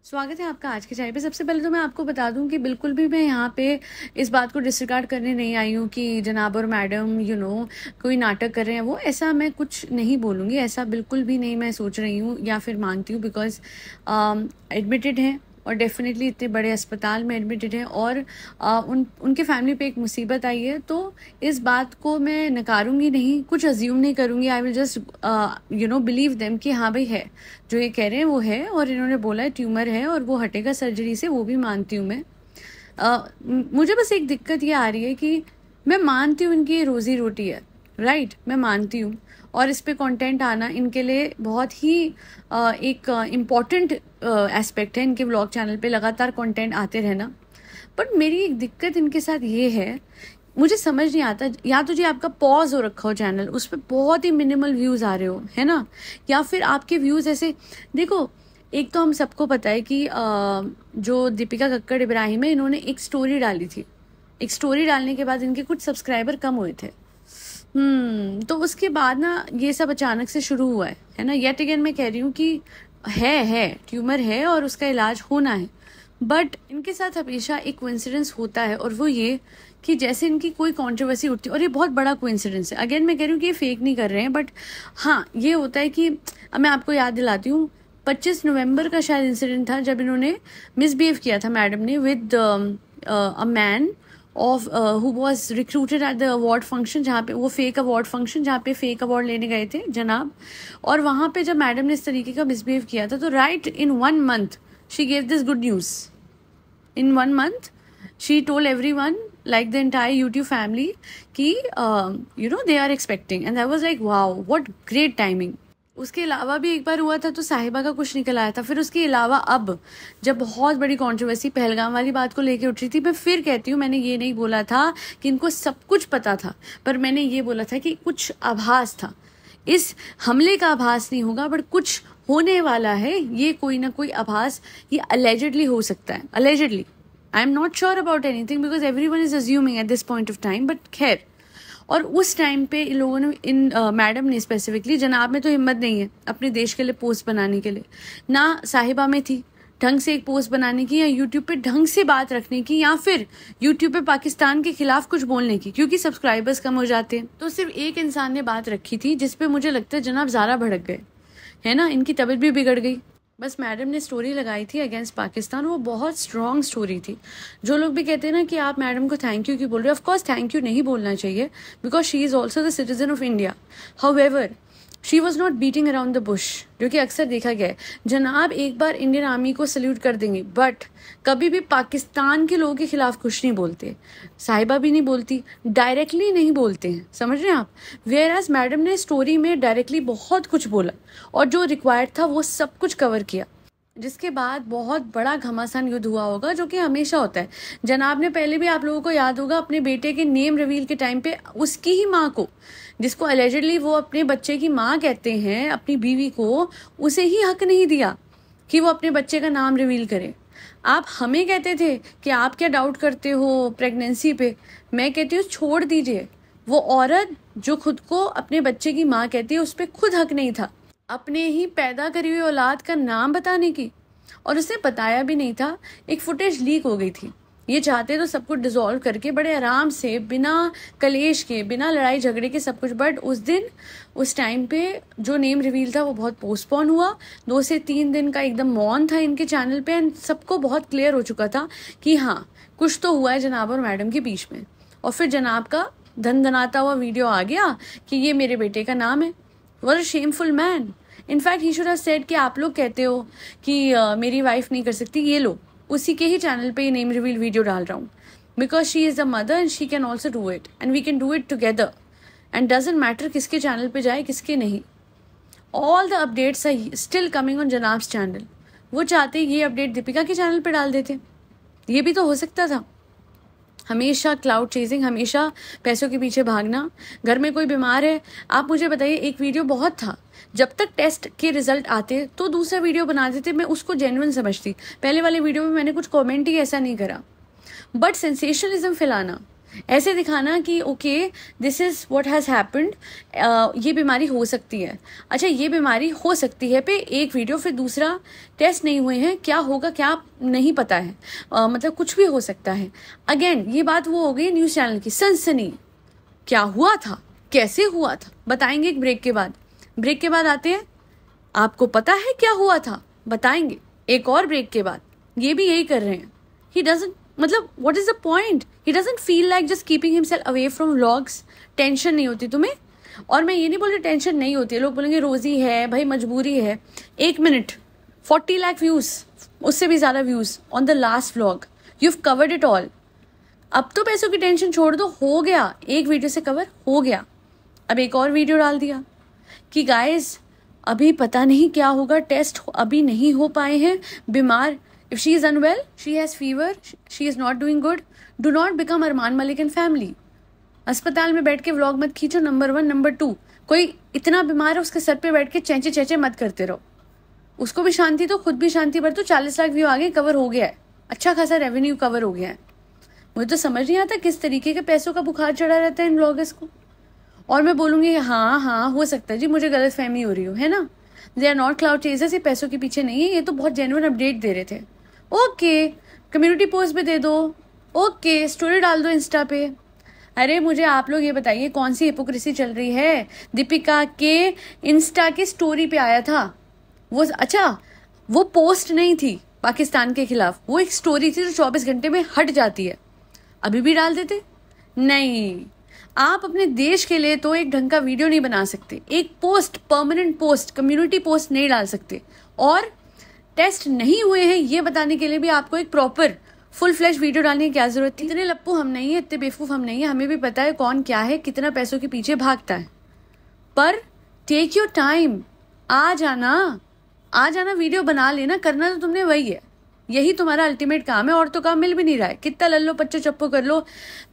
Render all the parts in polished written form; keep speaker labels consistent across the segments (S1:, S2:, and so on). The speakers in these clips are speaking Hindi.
S1: स्वागत है आपका आज के चाय पे। सबसे पहले तो मैं आपको बता दूं कि बिल्कुल भी मैं यहाँ पे इस बात को डिसरिगार्ड करने नहीं आई हूँ कि जनाब और मैडम कोई नाटक कर रहे हैं। वो ऐसा मैं कुछ नहीं बोलूँगी, ऐसा बिल्कुल भी नहीं मैं सोच रही हूँ या फिर मानती हूँ। बिकॉज एडमिटेड हैं और डेफिनेटली इतने बड़े अस्पताल में एडमिटेड हैं और उनके फैमिली पे एक मुसीबत आई है, तो इस बात को मैं नकारूंगी नहीं, कुछ अज्यूम नहीं करूंगी। I will just believe them कि हाँ भाई है, जो ये कह रहे हैं वो है और इन्होंने बोला है ट्यूमर है और वो हटेगा सर्जरी से, वो भी मानती हूँ मैं। मुझे बस एक दिक्कत ये आ रही है कि मैं मानती हूँ इनकी रोजी रोटी है, राइट, मैं मानती हूँ और इस पे कंटेंट आना इनके लिए बहुत ही एक इम्पॉर्टेंट एस्पेक्ट है इनके व्लॉग चैनल पे, लगातार कंटेंट आते रहना। बट मेरी एक दिक्कत इनके साथ ये है, मुझे समझ नहीं आता, या तो जी आपका पॉज हो रखा हो चैनल, उस पर बहुत ही मिनिमल व्यूज आ रहे हो, है ना, या फिर आपके व्यूज ऐसे देखो। एक तो हम सबको पता है कि जो दीपिका कक्कड़ इब्राहिम है, इन्होंने एक स्टोरी डाली थी, एक स्टोरी डालने के बाद इनके कुछ सब्सक्राइबर कम हुए थे। तो उसके बाद ना ये सब अचानक से शुरू हुआ है ना। येट अगेन मैं कह रही हूँ कि है ट्यूमर है और उसका इलाज होना है। बट इनके साथ हमेशा एक कोइंसिडेंस होता है और वो ये कि जैसे इनकी कोई कंट्रोवर्सी उठती है, और ये बहुत बड़ा कोइंसिडेंस है। अगेन मैं कह रही हूँ कि ये फेक नहीं कर रहे हैं, बट हाँ ये होता है कि अब मैं आपको याद दिलाती हूँ, 25 नवंबर का शायद इंसिडेंट था जब इन्होंने मिसबिहेव किया था मैडम ने with a man of who was recruited at the award function, जहाँ पे वो फेक अवार्ड फंक्शन, जहाँ पे फेक अवार्ड लेने गए थे जनाब। और वहाँ पे जब मैडम ने इस तरीके का मिसबिहेव किया था, तो right in 1 month she gave this good news. In 1 month, she told everyone, like the entire YouTube family, कि they are expecting, and I was like, wow, what great timing. उसके अलावा भी एक बार हुआ था तो साहिबा का कुछ निकल आया था। फिर उसके अलावा अब जब बहुत बड़ी कंट्रोवर्सी पहलगाम वाली बात को लेके उठ रही थी, मैं फिर कहती हूँ, मैंने ये नहीं बोला था कि इनको सब कुछ पता था, पर मैंने ये बोला था कि कुछ आभास था। इस हमले का आभास नहीं होगा, बट कुछ होने वाला है, ये कोई ना कोई आभास ये अलेजेडली हो सकता है। Allegedly, I am not sure about anything because everyone is assuming at this point of time, but खैर। और उस टाइम पे इन लोगों ने, इन मैडम ने स्पेसिफिकली, जनाब में तो हिम्मत नहीं है अपने देश के लिए पोस्ट बनाने के लिए, ना साहिबा में थी ढंग से एक पोस्ट बनाने की, या यूट्यूब पे ढंग से बात रखने की, या फिर यूट्यूब पे पाकिस्तान के खिलाफ कुछ बोलने की, क्योंकि सब्सक्राइबर्स कम हो जाते हैं। तो सिर्फ एक इंसान ने बात रखी थी जिसपे मुझे लगता है जनाब ज़्यादा भड़क गए, है ना, इनकी तबीयत भी बिगड़ गई। बस मैडम ने स्टोरी लगाई थी अगेंस्ट पाकिस्तान, वो बहुत स्ट्रॉन्ग स्टोरी थी। जो लोग भी कहते हैं ना कि आप मैडम को थैंक यू क्यों बोल रहे हो, ऑफकोर्स थैंक यू नहीं बोलना चाहिए because she is also the citizen of India. However she was not beating around the Bush, जो कि अक्सर देखा गया है। जनाब एक बार इंडियन आर्मी को सल्यूट कर देंगे, बट कभी भी पाकिस्तान के लोगों के खिलाफ कुछ नहीं बोलते। साहिबा भी नहीं बोलती, डायरेक्टली नहीं बोलते हैं, समझ रहे हैं आप। वेयर एज मैडम ने स्टोरी में डायरेक्टली बहुत कुछ बोला और जो रिक्वायर्ड था वो सब कुछ कवर किया, जिसके बाद बहुत बड़ा घमासान युद्ध हुआ होगा, जो कि हमेशा होता है। जनाब ने पहले भी, आप लोगों को याद होगा, अपने बेटे के नेम रिवील के टाइम पे उसकी ही माँ को, जिसको अलेजेडली वो अपने बच्चे की माँ कहते हैं, अपनी बीवी को, उसे ही हक नहीं दिया कि वो अपने बच्चे का नाम रिवील करे। आप हमें कहते थे कि आप क्या डाउट करते हो प्रेगनेंसी पे, मैं कहती हूँ छोड़ दीजिए। वो औरत जो खुद को अपने बच्चे की माँ कहती है, उस पर खुद हक नहीं था अपने ही पैदा करी हुई औलाद का नाम बताने की, और उसने बताया भी नहीं था। एक फुटेज लीक हो गई थी, ये चाहते तो सब कुछ डिसॉल्व करके बड़े आराम से, बिना कलेश के, बिना लड़ाई झगड़े के सब कुछ। बट उस दिन, उस टाइम पे जो नेम रिवील था वो बहुत पोस्टपोन हुआ। 2 से 3 दिन का एकदम मौन था इनके चैनल पे, एंड सबको बहुत क्लियर हो चुका था कि हाँ कुछ तो हुआ है जनाब और मैडम के बीच में। और फिर जनाब का धनधनाता हुआ वीडियो आ गया कि ये मेरे बेटे का नाम है। What a shameful man. In fact he should have said कि आप लोग कहते हो कि मेरी वाइफ नहीं कर सकती, ये लो उसी के ही चैनल पे ये नेम रिवील वीडियो डाल रहा हूँ, because she is a mother and she can also do it and we can do it together, and doesn't matter किसके चैनल पे जाए किसके नहीं। All the updates are still coming on जनाब्स चैनल। वो चाहते ये अपडेट दीपिका के चैनल पे डाल देते, ये भी तो हो सकता था। हमेशा क्लाउड चेजिंग, हमेशा पैसों के पीछे भागना। घर में कोई बीमार है, आप मुझे बताइए, एक वीडियो बहुत था, जब तक टेस्ट के रिजल्ट आते तो दूसरा वीडियो बना देते, मैं उसको जेन्युइन समझती। पहले वाले वीडियो में मैंने कुछ कमेंट ही ऐसा नहीं करा, बट सेंसेशनलिज्म फैलाना, ऐसे दिखाना कि okay this is what has happened, ये बीमारी हो सकती है, अच्छा ये बीमारी हो सकती है पे एक वीडियो, फिर दूसरा टेस्ट नहीं हुए हैं, क्या होगा क्या नहीं पता है, मतलब कुछ भी हो सकता है। अगेन ये बात वो हो गई न्यूज़ चैनल की सनसनी, क्या हुआ था, कैसे हुआ था, बताएंगे एक ब्रेक के बाद। ब्रेक के बाद आते हैं, आपको पता है क्या हुआ था, बताएंगे एक और ब्रेक के बाद। ये भी यही कर रहे हैं, ही डजंट, मतलब what is the point, he doesn't feel like just keeping himself away from vlogs. Tension नहीं होती तुम्हें? और मैं ये नहीं बोल रही टेंशन नहीं होती है, लोग बोलेंगे रोजी है भाई, मजबूरी है। 1 मिनट 40 लाख व्यूज, उससे भी ज्यादा views on the last vlog, you have covered it all. अब तो पैसों की टेंशन छोड़ दो, हो गया, एक वीडियो से कवर हो गया। अब एक और वीडियो डाल दिया कि गाइस अभी पता नहीं क्या होगा, टेस्ट अभी नहीं हो पाए हैं, बीमार, if she is unwell, she has fever, she is not doing good, do not become Armaan Malik and family. अस्पताल में बैठ के व्लॉग मत खींचो, नंबर 1। नंबर 2, कोई इतना बीमार है उसके सर पे बैठ के चेंचे चेंचे मत करते रहो, उसको भी शांति दो, खुद भी शांति बरतो। 40 लाख व्यू आगे, कवर हो गया है, अच्छा खासा रेवेन्यू कवर हो गया है। मुझे तो समझ नहीं आता किस तरीके के पैसों का बुखार चढ़ा रहता है इन व्लॉगर्स को। और मैं बोलूंगी हाँ हो सकता है जी, मुझे गलत फहमी हो रही हो, है ना, they are not clout chasers, ये पैसों के पीछे नहीं है, ये तो बहुत जेन्युइन अपडेट दे रहे थे। ओके, कम्युनिटी पोस्ट पे दे दो, ओके स्टोरी डाल दो इंस्टा पे। अरे मुझे आप लोग ये बताइए कौन सी हिपोक्रेसी चल रही है? दीपिका के इंस्टा की स्टोरी पे आया था वो, अच्छा वो पोस्ट नहीं थी पाकिस्तान के खिलाफ, वो एक स्टोरी थी जो 24 घंटे में हट जाती है, अभी भी डाल देते? नहीं, आप अपने देश के लिए तो एक ढंग का वीडियो नहीं बना सकते, एक post, permanent post, community post नहीं डाल सकते, और टेस्ट नहीं हुए हैं ये बताने के लिए भी आपको एक प्रॉपर फुल फ्लैश वीडियो डालने की क्या जरूरत थी? इतने लप्पू हम नहीं है, इतने बेवकूफ हम नहीं है, हमें भी पता है कौन क्या है, कितना पैसों के पीछे भागता है। पर टेक योर टाइम, आ जाना वीडियो बना लेना, करना तो तुमने वही है, यही तुम्हारा अल्टीमेट काम है, और तो काम मिल भी नहीं रहा है, कितना लल्लो पच्चो चप्पो कर लो।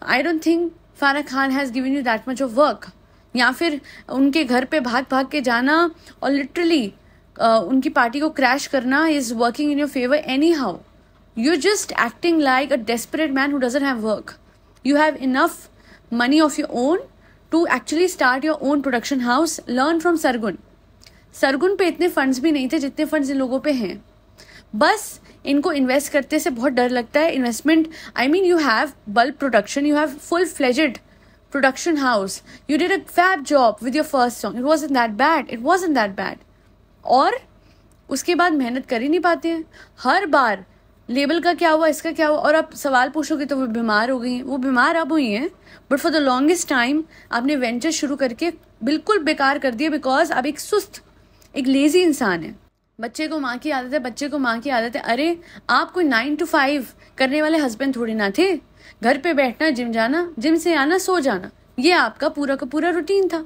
S1: आई डोंट थिंक फारा Khan has given you that much of work, या फिर उनके घर पे भाग भाग के जाना और लिटरली उनकी पार्टी को क्रैश करना is working in your favour anyhow. You just acting like a desperate man who doesn't have work. You have enough money of your own to actually start your own production house. Learn from Sargun पे इतने फंड्स भी नहीं थे जितने फंड्स इन लोगों पे हैं, बस इनको इन्वेस्ट करते से बहुत डर लगता है। Investment, I mean you have bulk production, you have full fledged production house, you did a fab job with your first song, it wasn't that bad, और उसके बाद मेहनत कर ही नहीं पाते हैं। हर बार लेबल का क्या हुआ, इसका क्या हुआ, और आप सवाल पूछोगे तो वो बीमार हो गई हैं, वो बीमार अब हुई हैं, but for the longest time आपने वेंचर शुरू करके बिल्कुल बेकार कर दिया, बिकॉज आप एक सुस्त, एक लेजी इंसान है। बच्चे को माँ की आदत है, अरे आप कोई 9 to 5 करने वाले हस्बैंड थोड़ी ना थे, घर पे बैठना, जिम जाना, जिम से आना, सो जाना, ये आपका पूरा का पूरा रूटीन था।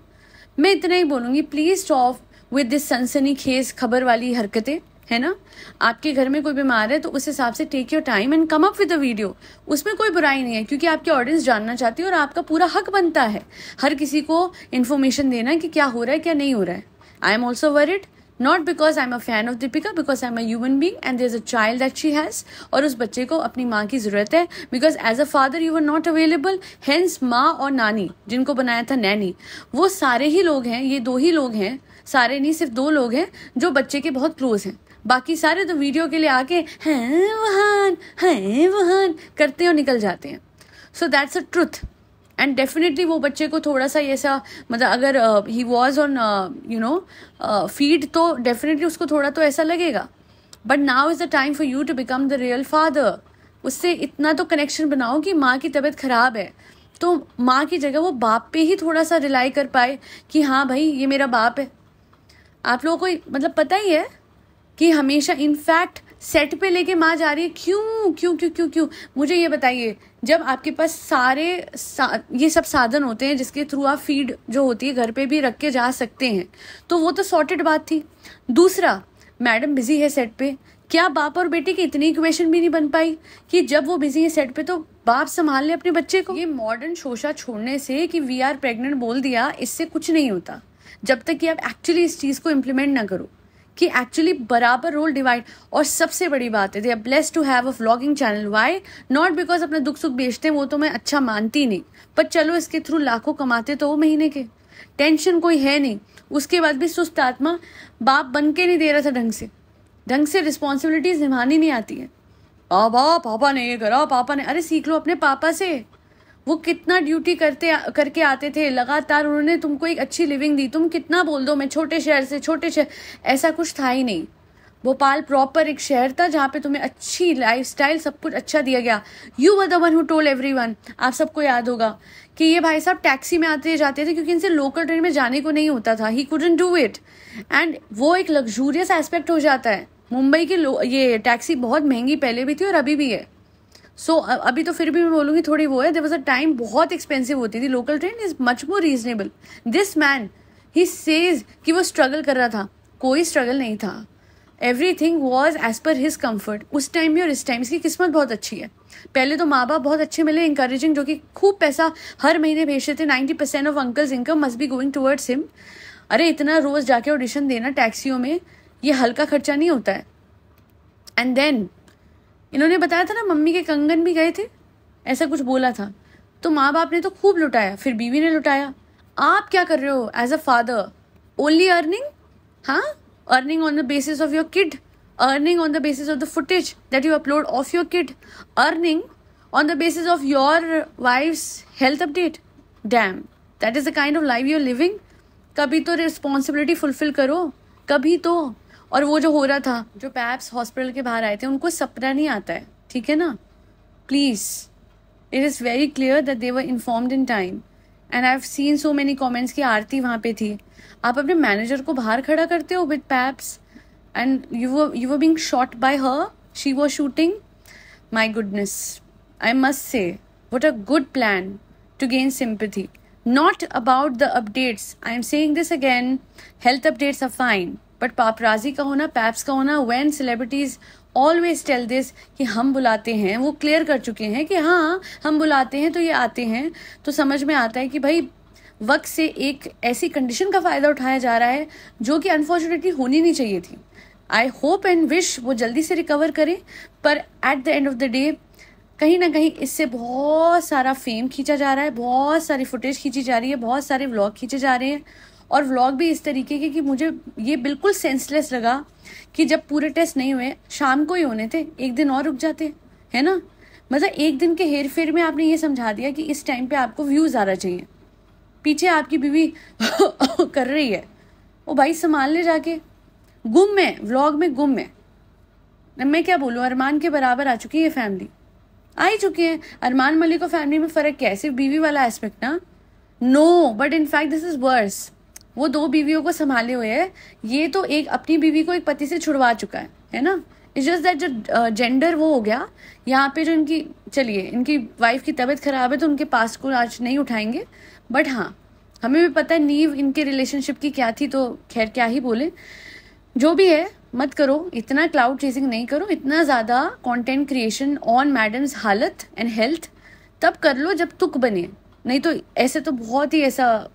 S1: मैं इतना ही बोलूंगी, प्लीज स्टॉप विद दिस सनसनीखेज खबर वाली हरकतें, है ना। आपके घर में कोई बीमार है तो उस हिसाब से take your time and come up with a video, उसमें कोई बुराई नहीं है, क्योंकि आपकी ऑडियंस जानना चाहती है और आपका पूरा हक बनता है हर किसी को इन्फॉर्मेशन देना कि क्या हो रहा है क्या नहीं हो रहा है। I am also worried, not because I'm a fan of Deepika, because I'm a human being and there's a child that she has, और उस बच्चे को अपनी माँ की जरूरत है, because as a father you were not available, hence माँ और नानी, जिनको बनाया था नैनी, वो सारे ही लोग हैं, ये 2 ही लोग हैं, सारे नहीं सिर्फ 2 लोग हैं जो बच्चे के बहुत क्लोज हैं, बाकी सारे तो वीडियो के लिए आके हैं वहान करते और निकल जाते हैं। So that's a truth, and definitely वो बच्चे को थोड़ा सा ऐसा, मतलब अगर ही वॉज ऑन फीड तो डेफिनेटली उसको थोड़ा तो ऐसा लगेगा, but now is the time for you to become the real father. उससे इतना तो कनेक्शन बनाओ कि माँ की तबीयत खराब है तो माँ की जगह वो बाप पे ही थोड़ा सा रिलाई कर पाए कि हाँ भाई ये मेरा बाप है। आप लोगों को मतलब पता ही है कि हमेशा इनफैक्ट सेट पे लेके माँ जा रही है, क्यों क्यों क्यों क्यों क्यों? मुझे ये बताइए, जब आपके पास ये सब साधन होते हैं जिसके थ्रू आप फीड जो होती है घर पे भी रख के जा सकते हैं, तो वो तो सॉर्टेड बात थी। दूसरा, मैडम बिजी है सेट पे, क्या बाप और बेटे की इतनी इक्वेशन भी नहीं बन पाई कि जब वो बिजी है सेट पे तो बाप संभाल ले अपने बच्चे को? ये मॉडर्न शोशा छोड़ने से कि वी आर प्रेग्नेंट बोल दिया, इससे कुछ नहीं होता जब तक कि आप एक्चुअली इस चीज को इम्प्लीमेंट ना करो कि एक्चुअली बराबर रोल डिवाइड। और सबसे बड़ी बात है, they are blessed to have a vlogging channel. Why? Not because अपना दुख सुख बेचते हैं, वो तो मैं अच्छा मानती नहीं, पर चलो इसके थ्रू लाखों कमाते तो वो महीने के, टेंशन कोई है नहीं। उसके बाद भी सुस्त आत्मा, बाप बन के नहीं दे रहा था ढंग से रिस्पॉन्सिबिलिटीज निभानी नहीं आती है। पापा ने ये करा, पापा ने, अरे सीख लो अपने पापा से। वो कितना ड्यूटी करके आते थे लगातार, उन्होंने तुमको एक अच्छी लिविंग दी। तुम कितना बोल दो मैं छोटे शहर, ऐसा कुछ था ही नहीं। भोपाल प्रॉपर एक शहर था जहाँ पे तुम्हें अच्छी लाइफस्टाइल, सब कुछ अच्छा दिया गया। You were the one who told everyone. आप सबको याद होगा कि ये भाई साहब टैक्सी में आते जाते थे क्योंकि इनसे लोकल ट्रेन में जाने को नहीं होता था। He couldn't do it, and वो एक लग्जूरियस एस्पेक्ट हो जाता है। मुंबई की ये टैक्सी बहुत महंगी पहले भी थी और अभी भी है। सो अभी तो फिर भी मैं बोलूँगी थोड़ी वो है। देयर वाज अ टाइम बहुत एक्सपेंसिव होती थी, local train is much more reasonable. This man he says कि वो स्ट्रगल कर रहा था, कोई स्ट्रगल नहीं था। Everything was as per his comfort, उस टाइम में और इस टाइम। इसकी किस्मत बहुत अच्छी है। पहले तो माँ बाप बहुत अच्छे मिले, इंकरेजिंग, जो कि खूब पैसा हर महीने भेजते थे। 90% of uncle's income must be going towards him. अरे इतना रोज जाके ऑडिशन देना टैक्सियों में, ये हल्का खर्चा नहीं होता है। एंड देन इन्होंने बताया था ना मम्मी के कंगन भी गए थे, ऐसा कुछ बोला था। तो माँ बाप ने तो खूब लुटाया, फिर बीवी ने लुटाया। आप क्या कर रहे हो as a father? Only earning, हाँ, earning on the basis of your kid, earning on the basis of the footage that you upload of your kid, earning on the basis of your wife's health update. Damn, that is the kind of life you are living. कभी तो रिस्पॉन्सिबिलिटी फुलफिल करो, कभी तो। और वो जो हो रहा था, जो पैप्स हॉस्पिटल के बाहर आए थे, उनको सपना नहीं आता है, ठीक है ना? Please, it is very clear that they were informed in time, and I have seen so many comments की आरती वहां पे थी। आप अपने मैनेजर को बाहर खड़ा करते हो with paps, and you were being shot by her, she was shooting. My goodness, I must say, what a good plan to gain sympathy. Not about the updates. I am saying this again. Health updates are fine. But paparazzi का होना, पैप्स का होना, when celebrities always tell this कि हम बुलाते हैं, वो क्लियर कर चुके हैं कि हाँ हम बुलाते हैं तो ये आते हैं, तो समझ में आता है कि भाई वक्त से एक ऐसी कंडीशन का फ़ायदा उठाया जा रहा है जो कि अनफॉर्चुनेटली होनी नहीं चाहिए थी। आई होप एंड विश वो जल्दी से रिकवर करें, पर at the end of the day कहीं ना कहीं इससे बहुत सारा फेम खींचा जा रहा है, बहुत सारी फुटेज खींची जा रही है, बहुत सारे व्लॉग खींचे जा रहे हैं। और व्लॉग भी इस तरीके के कि मुझे ये बिल्कुल सेंसलेस लगा कि जब पूरे टेस्ट नहीं हुए, शाम को ही होने थे, एक दिन और रुक जाते, है ना? मतलब एक दिन के हेर फेर में आपने ये समझा दिया कि इस टाइम पे आपको व्यूज आना चाहिए। पीछे आपकी बीवी कर रही है, वो भाई संभाल ले जाके। गुम है, व्लॉग में गुम है। मैं क्या बोलूँ, अरमान के बराबर आ चुकी है फैमिली, आ ही चुकी है। अरमान मलिक और फैमिली में फर्क क्या है? सिर्फ बीवी वाला एस्पेक्ट ना? No, but in fact this is worse. वो 2 बीवियों को संभाले हुए है, ये तो एक अपनी बीवी को एक पति से छुड़वा चुका है ना? इट्स जस्ट दैट जो जेंडर वो हो गया यहाँ पे। जो इनकी, चलिए इनकी वाइफ की तबीयत खराब है तो उनके पास को आज नहीं उठाएंगे, बट हाँ हमें भी पता है नींव इनके रिलेशनशिप की क्या थी, तो खैर क्या ही बोले। जो भी है, मत करो इतना, क्लाउड चेजिंग नहीं करो, इतना ज़्यादा कंटेंट क्रिएशन ऑन मैडम्स हालत एंड हेल्थ तब कर लो जब तुक बने, नहीं तो ऐसे तो बहुत ही ऐसा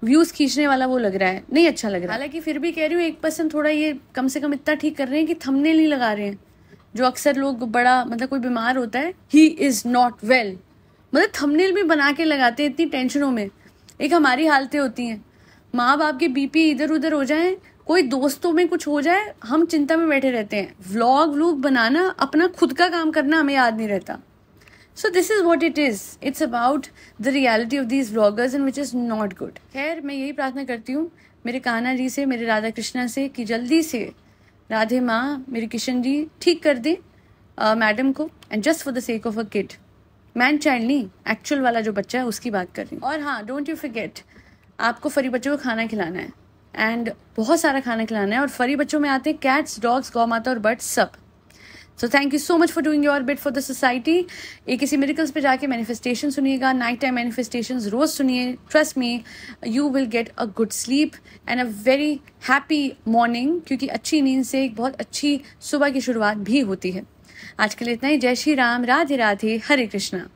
S1: व्यूज खींचने वाला वो लग रहा है, नहीं अच्छा लग रहा है। हालांकि फिर भी कह रही हूँ 1% थोड़ा ये कम से कम इतना ठीक कर रहे हैं कि थंबनेल नहीं लगा रहे हैं। जो अक्सर लोग बड़ा, मतलब कोई बीमार होता है, ही इज नॉट वेल, मतलब थंबनेल भी बना के लगाते हैं इतनी टेंशनों में। एक हमारी हालतें होती हैं, माँ बाप के बीपी इधर उधर हो जाए, कोई दोस्तों में कुछ हो जाए, हम चिंता में बैठे रहते हैं। व्लॉग बनाना, अपना खुद का काम करना हमें याद नहीं रहता। So this is what it is. It's about the reality of these vloggers and which is not good. खैर मैं यही प्रार्थना करती हूँ मेरे कान्हा जी से, मेरे राधा कृष्णा से, कि जल्दी से राधे माँ, मेरे किशन जी ठीक कर दे मैडम को, and just for the sake of a kid, man child नहीं, एक्चुअल वाला जो बच्चा है उसकी बात कर रही हूँ। और हाँ, डोंट यू फॉरगेट, आपको फरी बच्चों को खाना खिलाना है, एंड बहुत सारा खाना खिलाना है। और फरी बच्चों में आते हैं कैट्स, डॉग्स, गौ माता और बर्ड्स, सब। So thank you so much for doing your bit for the society. एक किसी मिरेकल्स पे जाके मैनिफेस्टेशन सुनिएगा, नाइट टाइम मैनिफेस्टेशंस रोज सुनिए। Trust me, you will get a good sleep and a very happy morning, क्योंकि अच्छी नींद से एक बहुत अच्छी सुबह की शुरुआत भी होती है। आज के लिए इतना ही। जय श्री राम, राधे राधे, हरे कृष्णा।